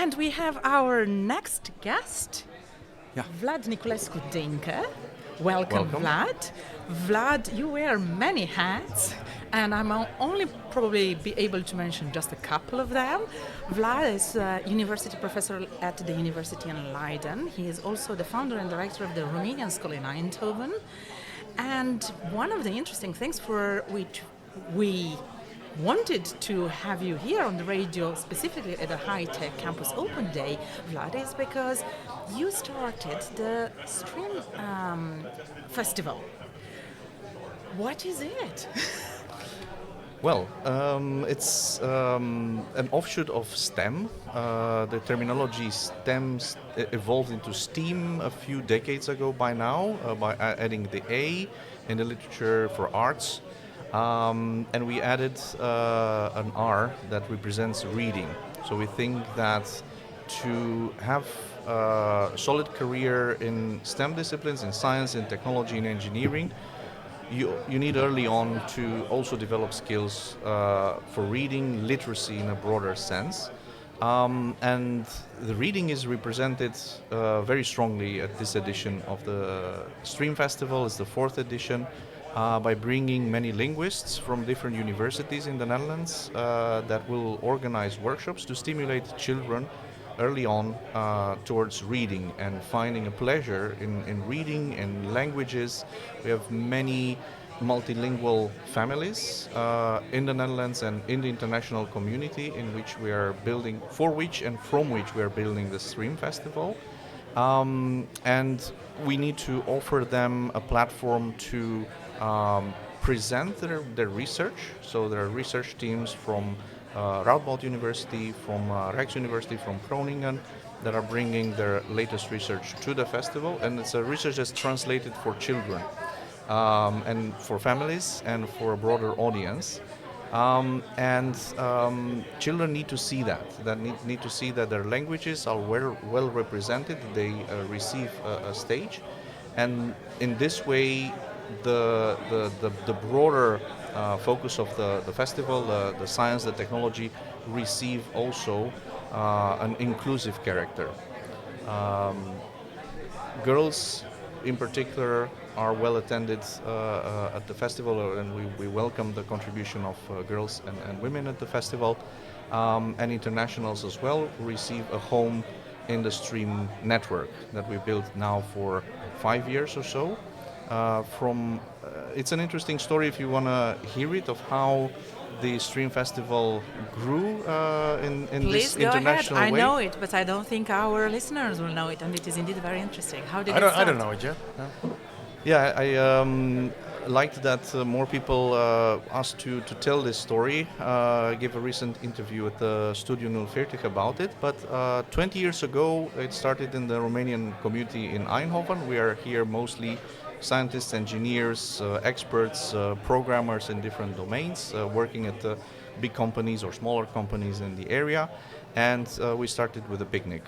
And we have our next guest, Yeah. Vlad Niculescu-Dinca. Welcome, Welcome. Vlad. Vlad, you wear many hats, and I'm only probably be able to mention just a couple of them. Vlad is a university professor at the University in Leiden. He is also the founder and director of the Romanian School in Eindhoven. And one of the interesting things for which we wanted to have you here on the radio, specifically at the High Tech Campus Open Day, Vlad, is because you started the S.T.E.M festival. What is it? Well, it's an offshoot of S.T.E.M. The terminology S.T.E.M. Evolved into S.T.E.M. a few decades ago by now, by adding the A in the literature for arts. And we added an R that represents reading. So we think that to have a solid career in STEM disciplines, in science, in technology, in engineering, you need early on to also develop skills for reading, literacy in a broader sense. And the reading is represented very strongly at this edition of the S.T.R.E.A.M Festival. It's the fourth edition. By bringing many linguists from different universities in the Netherlands that will organize workshops to stimulate children early on towards reading and finding a pleasure in reading and languages. We have many multilingual families in the Netherlands and in the international community in which we are building, for which and from which we are building the S.T.R.E.A.M Festival. And we need to offer them a platform to present their research. So there are research teams from Radboud University, from Rijksuniversity, from Groningen that are bringing their latest research to the festival. And it's a research that's translated for children and for families and for a broader audience. Children need to see that need to see that their languages are well represented. They receive a stage, and in this way, the broader focus of the festival, the science, the technology, receive also an inclusive character. Girls, in particular, are well attended at the festival, and we welcome the contribution of girls and women at the festival, and internationals as well, who receive a home in the S.T.R.E.A.M network that we built now for 5 years or so. It's an interesting story if you want to hear it, of how the S.T.R.E.A.M festival grew in Please this go international ahead. way. I know it, but I don't think our listeners will know it, and it is indeed very interesting. How did it start? I don't know it yet. No. Yeah, I liked that more people asked to tell this story. I gave a recent interview at the Studio 040 about it. But 20 years ago, it started in the Romanian community in Eindhoven. We are here mostly scientists, engineers, experts, programmers in different domains, working at big companies or smaller companies in the area. And we started with a picnic.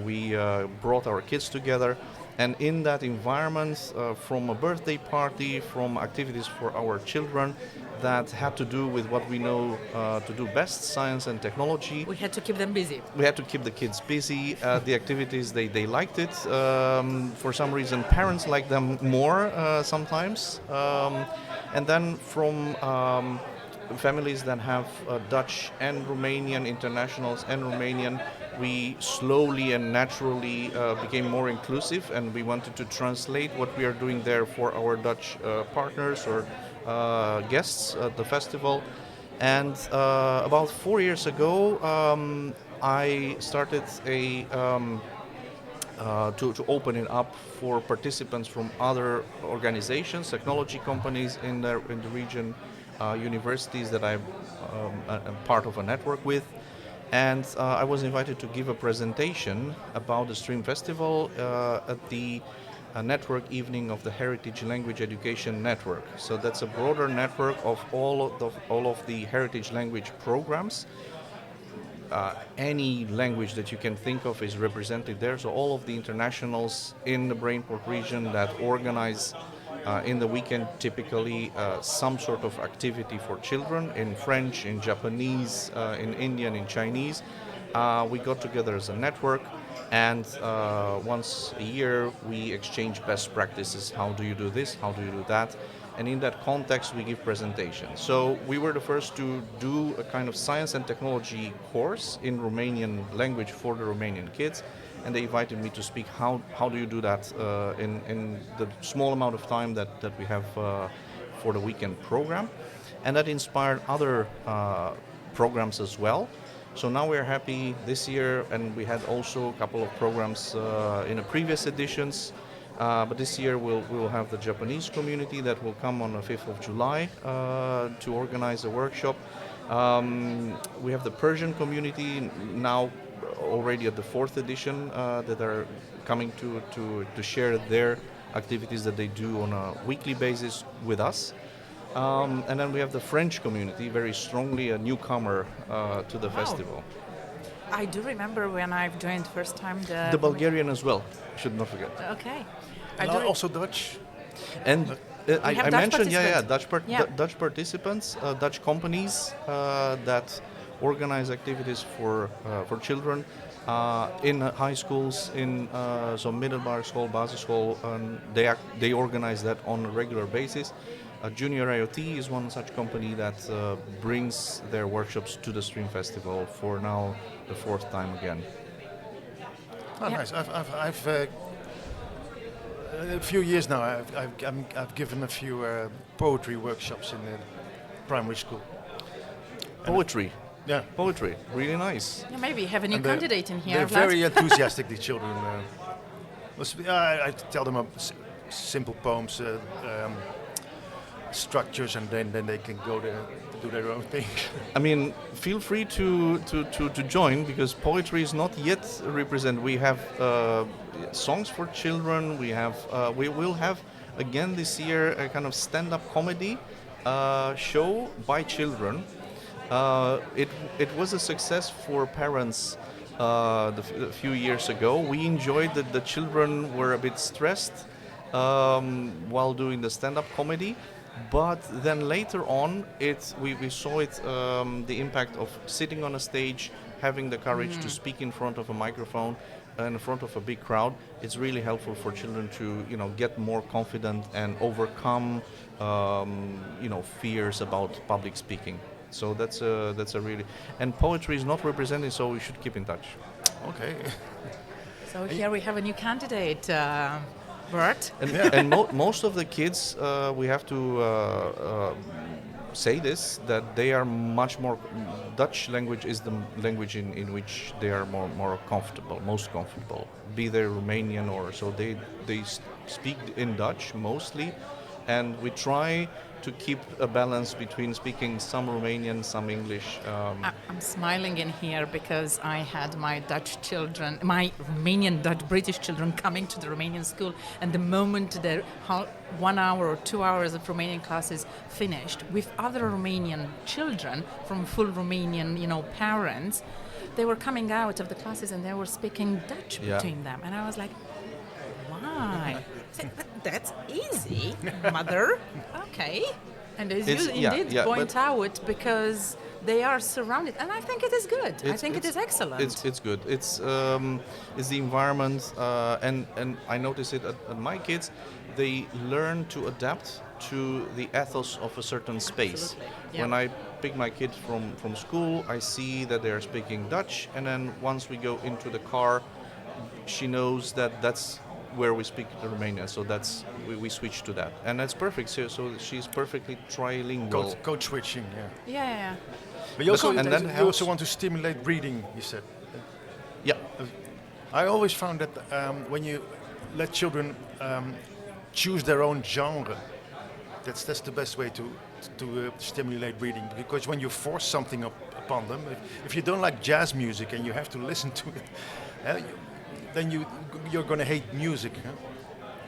We brought our kids together. And in that environment, from a birthday party, from activities for our children that had to do with what we know to do best, science and technology. We had to keep them busy. We had to keep the kids busy. The activities, they liked it. For some reason, parents like them more sometimes. And then from families that have Dutch and Romanian internationals and Romanian, we slowly and naturally became more inclusive, and we wanted to translate what we are doing there for our Dutch partners or guests at the festival. And about 4 years ago, I started to open it up for participants from other organizations, technology companies in the region, universities that I'm part of a network with. And I was invited to give a presentation about the S.T.R.E.A.M Festival at the network evening of the Heritage Language Education Network. So that's a broader network of all of the heritage language programs. Any language that you can think of is represented there. So all of the internationals in the Brainport region that organize in the weekend typically some sort of activity for children in French, in Japanese, in Indian, in Chinese, We got together as a network, and once a year we exchange best practices. How do you do this? How do you do that? And in that context, we give presentations. So we were the first to do a kind of science and technology course in Romanian language for the Romanian kids, and they invited me to speak. How do you do that in the small amount of time that we have for the weekend program? And that inspired other programs as well. So now we're happy this year, and we had also a couple of programs in the previous editions. But this year we'll have the Japanese community that will come on the 5th of July to organize a workshop. We have the Persian community now already at the 4th edition that are coming to share their activities that they do on a weekly basis with us. And then we have the French community, very strongly a newcomer to the festival. I do remember when I've joined first time The Bulgarian as well, should not forget. Okay. And also Dutch. And I Dutch mentioned, participants. Dutch participants, Dutch companies that organize activities for children in high schools, in zo'n middelbare school, basisschool. They organize that on a regular basis. Junior IoT is one such company that brings their workshops to the S.T.E.M Festival for now the 4th time again. Oh, nice. I've a few years now. I've given a few poetry workshops in the primary school. Poetry. Yeah. Poetry, really nice. Yeah, maybe have a new And candidate in here. They're Vlad. very enthusiastic, the children. I tell them simple poems, structures, and then they can go there to do their own thing. I mean, feel free to join, because poetry is not yet represented. We have songs for children. We will have again this year a kind of stand-up comedy show by children. It was a success for parents a few years ago. We enjoyed that the children were a bit stressed while doing the stand-up comedy. But then later on, we saw the impact of sitting on a stage, having the courage to speak in front of a microphone, in front of a big crowd. It's really helpful for children to get more confident and overcome fears about public speaking. So that's a really, and poetry is not represented, so we should keep in touch. Okay. So here we have a new candidate. Bart. And most of the kids, we have to say this, that they are much more, Dutch language is the language in which they are more comfortable, most comfortable, be they Romanian or so. They speak in Dutch mostly, and we try to keep a balance between speaking some Romanian, some English. I'm smiling in here because I had my Dutch children, my Romanian Dutch British children coming to the Romanian school, and the moment their 1 hour or 2 hours of Romanian classes finished, with other Romanian children from full Romanian, parents, they were coming out of the classes and they were speaking Dutch between them, and I was like, why? That's easy, mother. Okay. And as you indeed point out, because they are surrounded, and I think it is good. I think it is excellent. It's good. It's the environment, and I notice it at my kids. They learn to adapt to the ethos of a certain space. Yeah. When I pick my kid from school, I see that they are speaking Dutch, and then once we go into the car, she knows that that's where we speak the Romanian, so we switch to that, and that's perfect. So she's perfectly trilingual. Code switching, yeah. Yeah. But you you also want to stimulate reading, you said. Yeah. I always found that when you let children choose their own genre, that's the best way to stimulate reading. Because when you force something upon them, if you don't like jazz music and you have to listen to it, then you're going to hate music. Huh?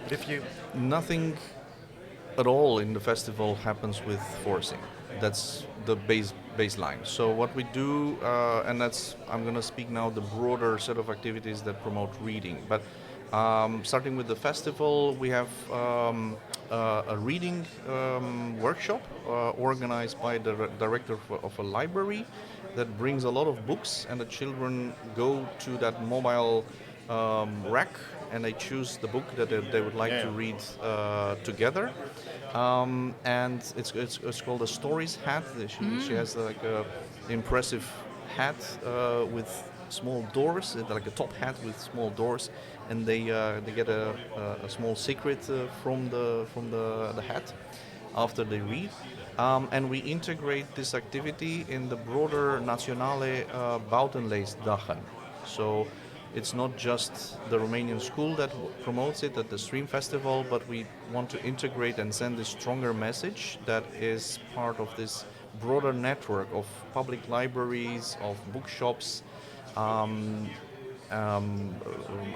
But if you nothing at all in the festival happens with forcing. That's the baseline. So what we do, and I'm going to speak now the broader set of activities that promote reading. But starting with the festival, we have a reading workshop organized by the director of a library that brings a lot of books, and the children go to that mobile rack and they choose the book that they would like to read together. And it's called a Stories hat. She has like a impressive hat with small doors, like a top hat with small doors, and they get a small secret from the hat after they read. And we integrate this activity in the broader Nationale Buitenleesdagen. So it's not just the Romanian school that promotes it at the S.T.E.M festival, but we want to integrate and send a stronger message that is part of this broader network of public libraries, of bookshops,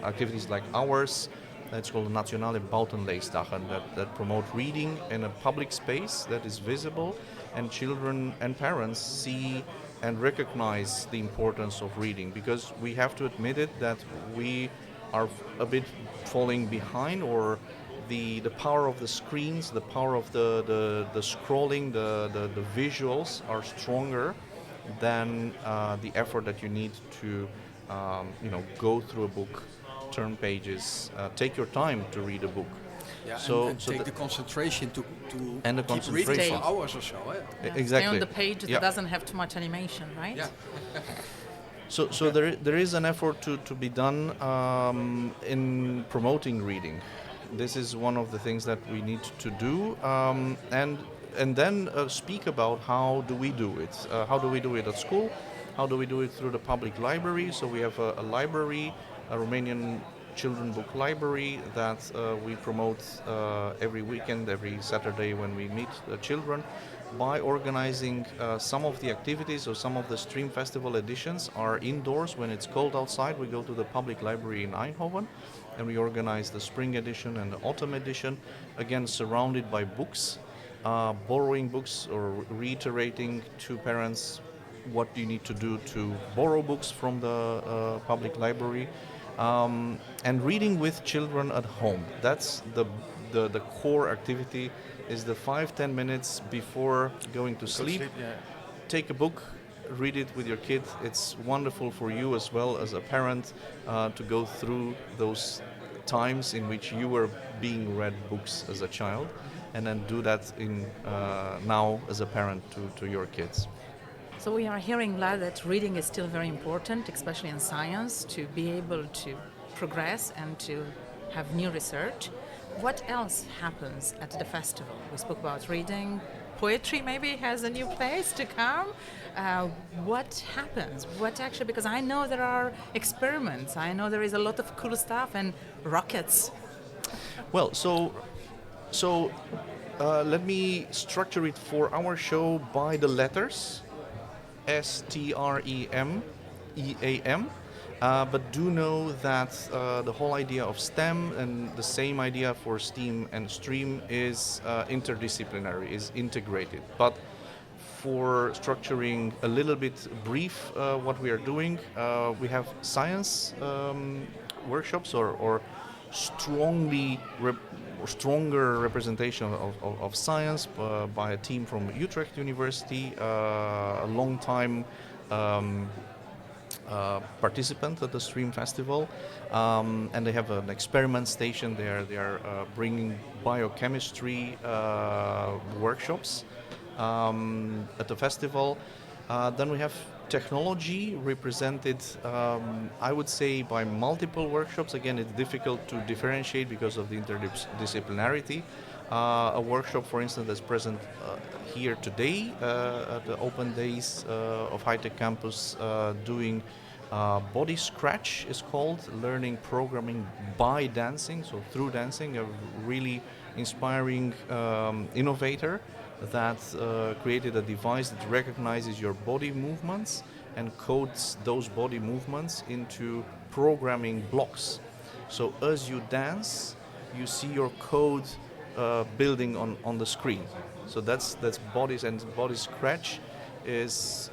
activities like ours. It's called Nationale Buitenleesdagen that promote reading in a public space that is visible, and children and parents see and recognize the importance of reading, because we have to admit it that we are a bit falling behind, or the power of the screens, the power of the scrolling, the visuals are stronger than the effort that you need to go through a book, turn pages, take your time to read a book. Yeah, so and take the concentration to and the keep reading concentration. for hours or so. Yeah. Exactly. Stay on the page that doesn't have too much animation, right? Yeah. So there is an effort to be done in promoting reading. This is one of the things that we need to do, and then speak about how do we do it. How do we do it at school? How do we do it through the public library? So we have a library, a Romanian children book library that we promote every weekend, every Saturday when we meet the children, by organizing some of the activities. or some of the S.T.E.M festival editions are indoors. When it's cold outside, we go to the public library in Eindhoven and we organize the spring edition and the autumn edition, again surrounded by books, borrowing books or reiterating to parents what you need to do to borrow books from the public library, and reading with children at home. That's the core activity, is the 5-10 minutes before going to sleep. Take a book, read it with your kid. It's wonderful for you as well as a parent to go through those times in which you were being read books as a child, and then do that in now as a parent to your kids. So we are hearing, Vlad, that reading is still very important, especially in science, to be able to progress and to have new research. What else happens at the festival? We spoke about reading. Poetry maybe has a new place to come. What happens? What actually, because I know there are experiments. I know there is a lot of cool stuff and rockets. Well, so let me structure it for our show by the letters. S.T.R.E.A.M, E.A.M. But do know that the whole idea of S.T.E.M and the same idea for S.T.E.M and S.T.R.E.A.M is interdisciplinary, is integrated. But for structuring a little bit brief what we are doing, we have science workshops or stronger representation of science by a team from Utrecht University, a long time participant at the S.T.E.M festival, and they have an experiment station there. They are bringing biochemistry workshops at the festival. Then we have technology represented, I would say, by multiple workshops. Again, it's difficult to differentiate because of the interdisciplinarity. A workshop, for instance, that's present here today at the open days of High Tech Campus, doing Body Scratch is called, learning programming by dancing, so through dancing, a really inspiring innovator that created a device that recognizes your body movements and codes those body movements into programming blocks. So as you dance, you see your code building on the screen. So that's bodies, and Body Scratch is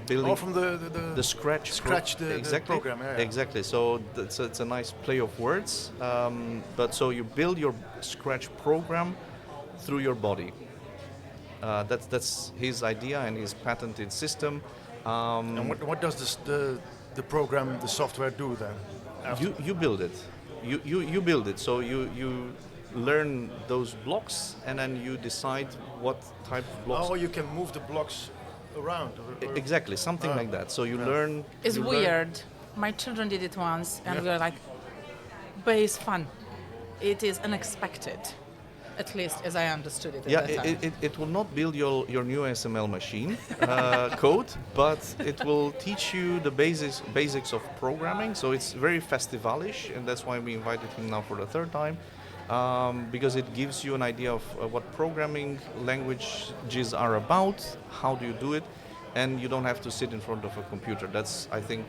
building. All from the scratch exactly. The program. Yeah. Exactly. So it's a nice play of words. But so you build your Scratch program through your body. That's his idea and his patented system. And what does the program, the software do then? You build it. You build it. So you learn those blocks, and then you decide what type of blocks. Oh, you can move the blocks around. Exactly, something like that. So you learn. It's you weird. My children did it once, and we were like, but it's fun. It is unexpected, at least as I understood it at that time. It will not build your new SML machine code, but it will teach you the basics of programming. So it's very festivalish, and that's why we invited him now for the third time, because it gives you an idea of what programming languages are about, how do you do it, and you don't have to sit in front of a computer. That's, I think,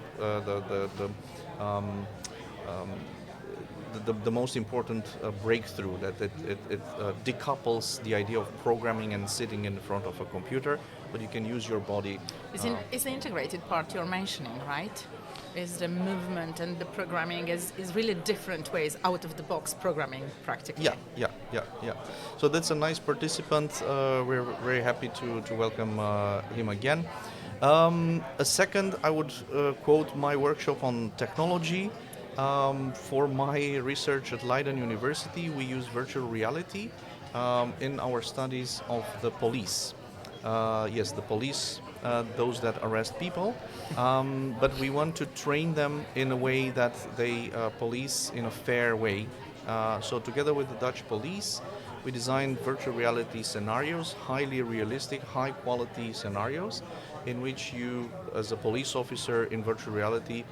the most important breakthrough, that it decouples the idea of programming and sitting in front of a computer, but you can use your body. It's the integrated part you're mentioning, right? Is the movement and the programming is really different ways out of the box programming practically. Yeah. So that's a nice participant. We're very happy to welcome him again. A second, I would quote my workshop on technology. For my research at Leiden University, we use virtual reality in our studies of the police. Yes, the police, those that arrest people, but we want to train them in a way that they police in a fair way. So together with the Dutch police, we designed virtual reality scenarios, highly realistic, high quality scenarios, in which you, as a police officer in virtual reality,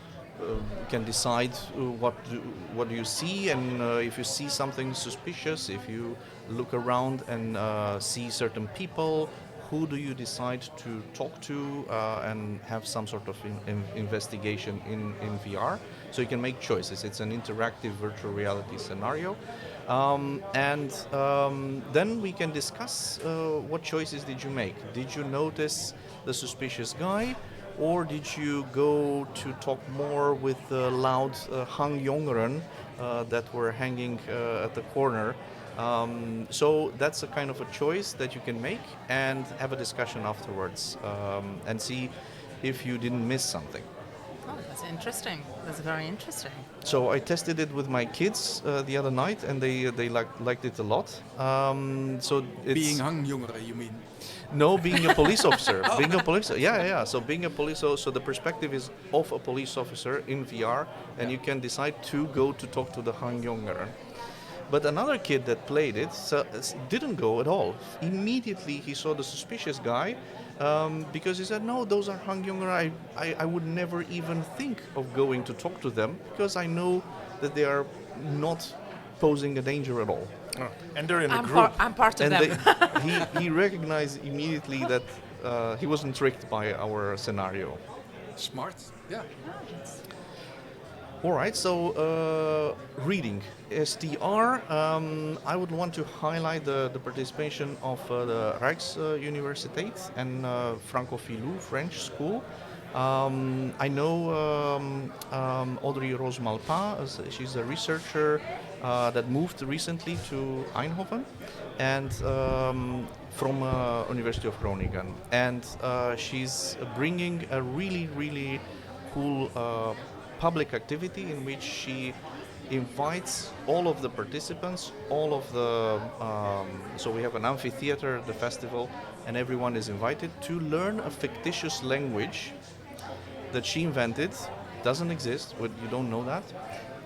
can decide what do you see, and if you see something suspicious, if you look around and see certain people, who do you decide to talk to and have some sort of investigation in VR. So you can make choices. It's an interactive virtual reality scenario. Then we can discuss what choices did you make. Did you notice the suspicious guy? Or did you go to talk more with the loud hangjongeren that were hanging at the corner? So that's a kind of a choice that you can make and have a discussion afterwards and see if you didn't miss something. Oh, that's interesting. That's very interesting. So I tested it with my kids the other night, and they liked it a lot. So it's being hangjongeren, you mean? No, being a police officer. Being a police, yeah. So being a police, so the perspective is of a police officer in VR, and you can decide to go to talk to the hangjongeren. But another kid that played it didn't go at all. Immediately he saw the suspicious guy, because he said, no, those are hangjongeren. I would never even think of going to talk to them, because I know that they are not posing a danger at all. Oh. And they're in a group. I'm part of them. He recognized immediately that he wasn't tricked by our scenario. Smart, yeah. All right, so reading. S.T.E.R. I would want to highlight the participation of the Rijksuniversiteit and Francophilou French School. I know Audrey Rosemalpa. She's a researcher that moved recently to Eindhoven, and from University of Groningen. And she's bringing a really cool public activity in which she invites all of the participants, all of the so we have an amphitheater at the festival, and everyone is invited to learn a fictitious language that she invented, doesn't exist, but you don't know that,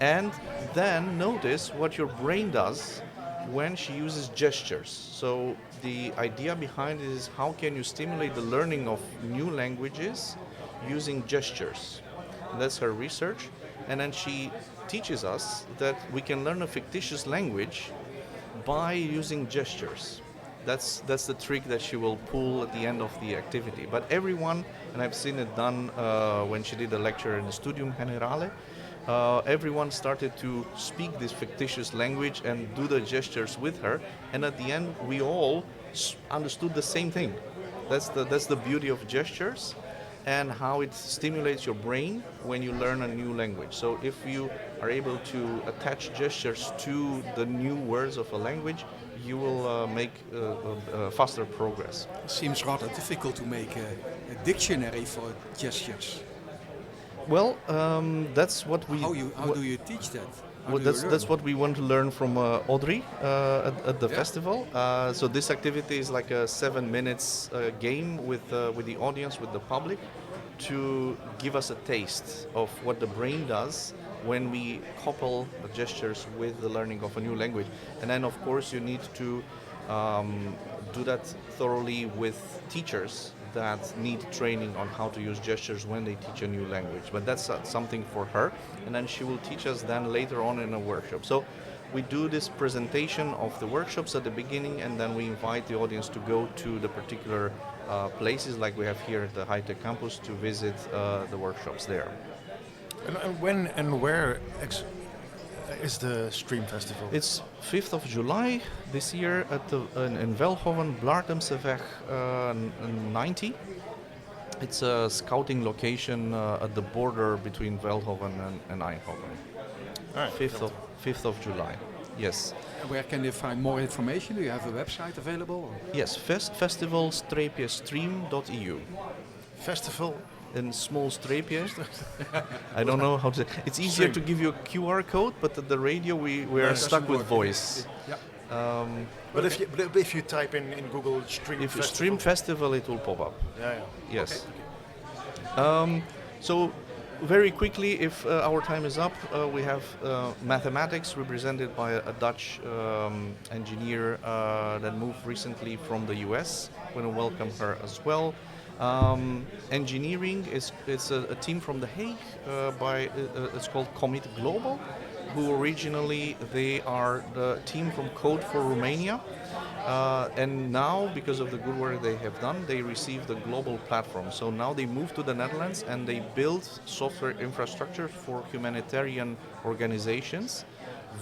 and then notice what your brain does when she uses gestures. So the idea behind it is, how can you stimulate the learning of new languages using gestures? And that's her research. And then she teaches us that we can learn a fictitious language by using gestures. That's the trick that she will pull at the end of the activity. But everyone, and I've seen it done when she did a lecture in the Studium Generale, everyone started to speak this fictitious language and do the gestures with her. And at the end, we all understood the same thing. That's the beauty of gestures. and how it stimulates your brain when you learn a new language. So if you are able to attach gestures to the new words of a language, you will make faster progress. Seems rather difficult to make a dictionary for gestures. Well, that's what we. How do you teach that? Well, that's what we want to learn from Audrey at the festival. So this activity is like a 7 minutes game with the audience, with the public, to give us a taste of what the brain does when we couple the gestures with the learning of a new language. And then, of course, you need to do that thoroughly with teachers that need training on how to use gestures when they teach a new language. But that's something for her, and then she will teach us then later on in a workshop. So we do this presentation of the workshops at the beginning, and then we invite the audience to go to the particular places like we have here at the high-tech campus to visit the workshops there. And when and where is the S.T.R.E.A.M festival? It's 5th of July this year at in Veldhoven, Blaartemseweg 90. It's a scouting location at the border between Veldhoven and Eindhoven. All right. 5th of July. Yes. Where can they find more information? Do you have a website available? Or? Yes, festival-S.T.R.E.A.M.EU. Festival. In small streepje. I don't know how to. It's easier to give you a QR code, but at the radio we are stuck with voice. But if you type in Google S.T.R.E.A.M if you festival, stream festival, it will pop up. yeah. Yes. So very quickly, if our time is up, we have mathematics represented by a Dutch engineer that moved recently from the US. We want to welcome her as well. Engineering it's a team from The Hague it's called Commit Global, who originally they are the team from Code for Romania, and now because of the good work they have done, they received the global platform. So now they moved to the Netherlands and they build software infrastructure for humanitarian organizations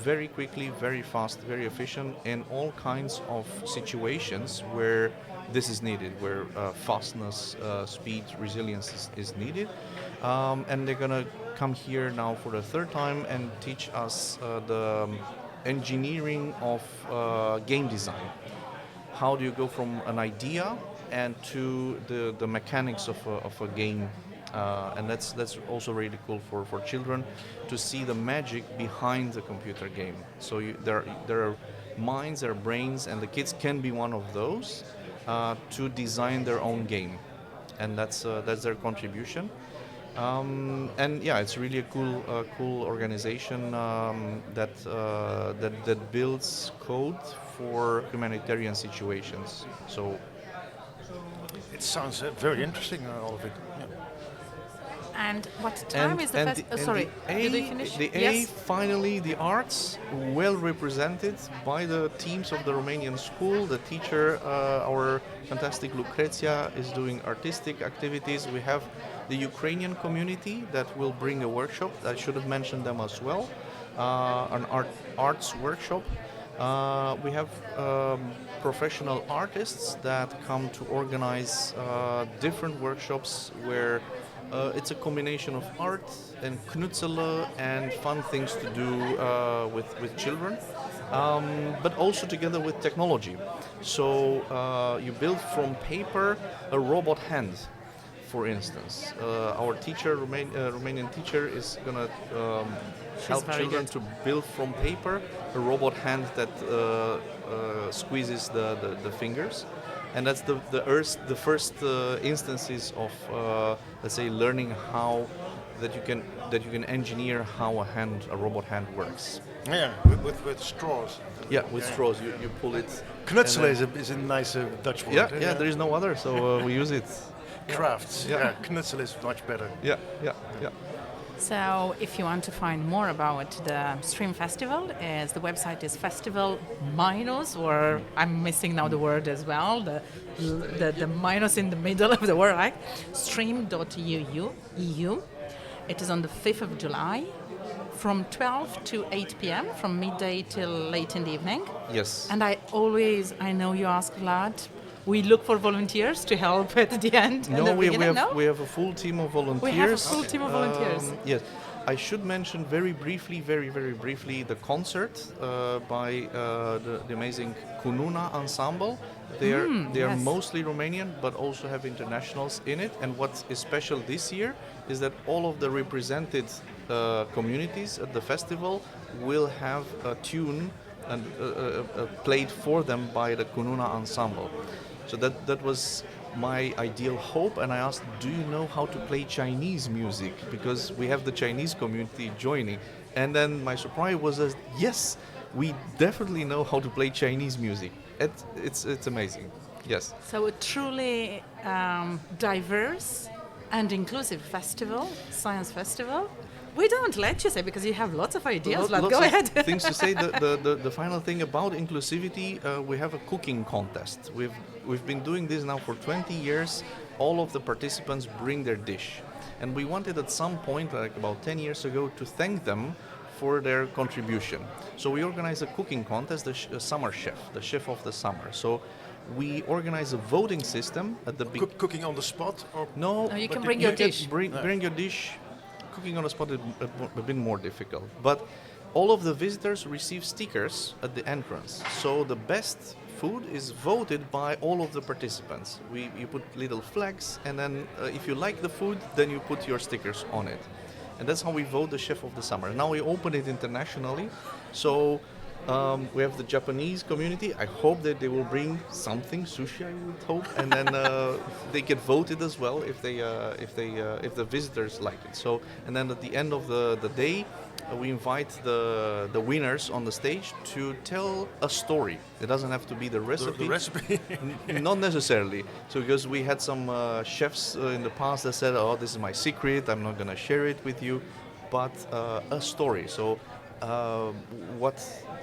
very quickly, very fast, very efficient in all kinds of situations where this is needed, where fastness, speed, resilience is needed. And they're going to come here now for the third time and teach us the engineering of game design. How do you go from an idea and to the mechanics of a game? And that's also really cool for children to see the magic behind the computer game. So there are minds, there are brains, and the kids can be one of those to design their own game, and that's their contribution. And yeah, it's really a cool organization that builds code for humanitarian situations. So It sounds very interesting, all of it. Yeah. And what time is the festival? Sorry, did we finish? The A, finally, the arts, well represented by the teams of the Romanian school. The teacher, our fantastic Lucreția, is doing artistic activities. We have the Ukrainian community that will bring a workshop. I should have mentioned them as well. An arts workshop. We have professional artists that come to organize different workshops where it's a combination of art and knutselen and fun things to do with children, but also together with technology. So you build from paper a robot hand, for instance. Our teacher, Romanian teacher, is going to help children to build from paper a robot hand that squeezes the fingers. And that's the first instances of let's say learning how that you can engineer how a robot hand works. Yeah, with straws. Yeah, with straws you pull it. Knutselen is a nice Dutch word. Yeah, there is no other, so we use it. Crafts. Yeah, knutselen is much better. Yeah. So if you want to find more about the S.T.R.E.A.M festival, the website is festival minus, or I'm missing now the word as well, the minus in the middle of the word, right? S.T.R.E.A.M.EU. It is on the 5th of July from 12 to 8 p.m., from midday till late in the evening. Yes. And I know you ask Vlad, we look for volunteers to help at the end. and No, the we beginning? have No? we have a full team of volunteers. We have a full team of volunteers. Yes, I should mention very briefly, the concert by the amazing Kununa ensemble. They are yes. mostly Romanian, but also have internationals in it. And what is special this year is that all of the represented communities at the festival will have a tune and played for them by the Kununa ensemble. So that was my ideal hope, and I asked, do you know how to play Chinese music? Because we have the Chinese community joining. And then my surprise was that, yes, we definitely know how to play Chinese music. It's amazing, yes. So a truly diverse and inclusive festival, science festival. We don't let you say because you have lots of ideas. Vlad, go ahead. Things to say. The final thing about inclusivity, we have a cooking contest. We've been doing this now for 20 years. All of the participants bring their dish, and we wanted at some point, like about 10 years ago, to thank them for their contribution. So we organized a cooking contest, the summer chef, the chef of the summer. So we organize a voting system at the Cooking on the spot? Or No, No, you but can bring your dish. Bring your dish. Cooking on the spot is a bit more difficult, but all of the visitors receive stickers at the entrance. So the best food is voted by all of the participants. You put little flags, and then if you like the food, then you put your stickers on it. And that's how we vote the chef of the summer. Now we open it internationally, so we have the Japanese community. I hope that they will bring something, sushi, I would hope, and then they get voted as well if the visitors like it. So, and then at the end of the day, we invite the winners on the stage to tell a story. It doesn't have to be the recipe. the recipe? Not necessarily. So because we had some chefs in the past that said, "Oh, this is my secret. I'm not gonna share it with you," but a story. So. What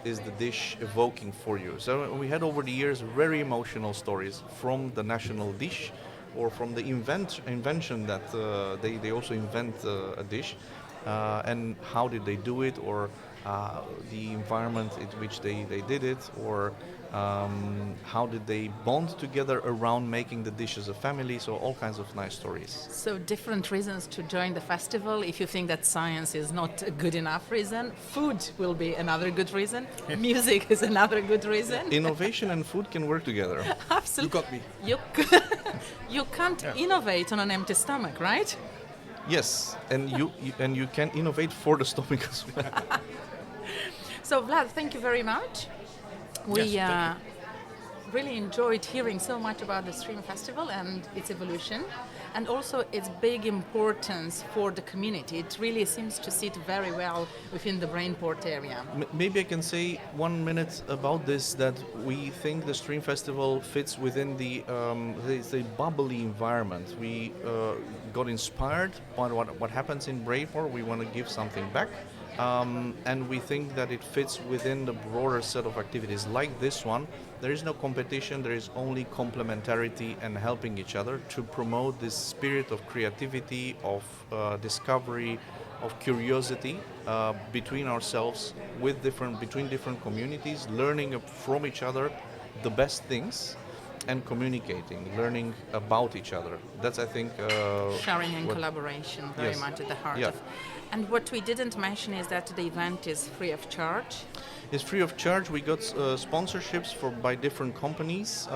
is the dish evoking for you? So we had over the years very emotional stories from the national dish or from the invention that they also invent a dish and how did they do it, or the environment in which they did it, or how did they bond together around making the dish as a family. So all kinds of nice stories. So different reasons to join the festival. If you think that science is not a good enough reason, food will be another good reason. Music is another good reason. Innovation and food can work together. Absolutely. You got me. You can't innovate on an empty stomach, right? Yes, and you can innovate for the stomach as well. So Vlad, thank you very much. We Yes, thank really enjoyed hearing so much about the S.T.E.M Festival and its evolution, and also its big importance for the community. It really seems to sit very well within the Brainport area. Maybe I can say 1 minute about this, that we think the S.T.E.M Festival fits within the bubbly environment. We got inspired by what happens in Brainport. We want to give something back. And we think that it fits within the broader set of activities like this one. There is no competition, there is only complementarity and helping each other to promote this spirit of creativity, of discovery, of curiosity between ourselves, between different communities, learning from each other the best things and communicating, learning about each other. That's, I think... Sharing and collaboration very Yes. much at the heart Yeah. of. And what we didn't mention is that the event is free of charge. It's free of charge. We got sponsorships by different companies.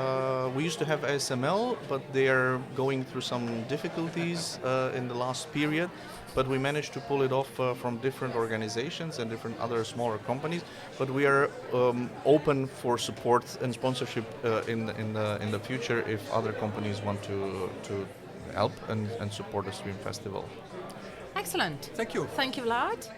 We used to have ASML, but they are going through some difficulties in the last period. But we managed to pull it off from different organizations and different other smaller companies. But we are open for support and sponsorship in the future if other companies want to help and support the S.T.E.M Festival. Excellent. Thank you. Thank you, Vlad.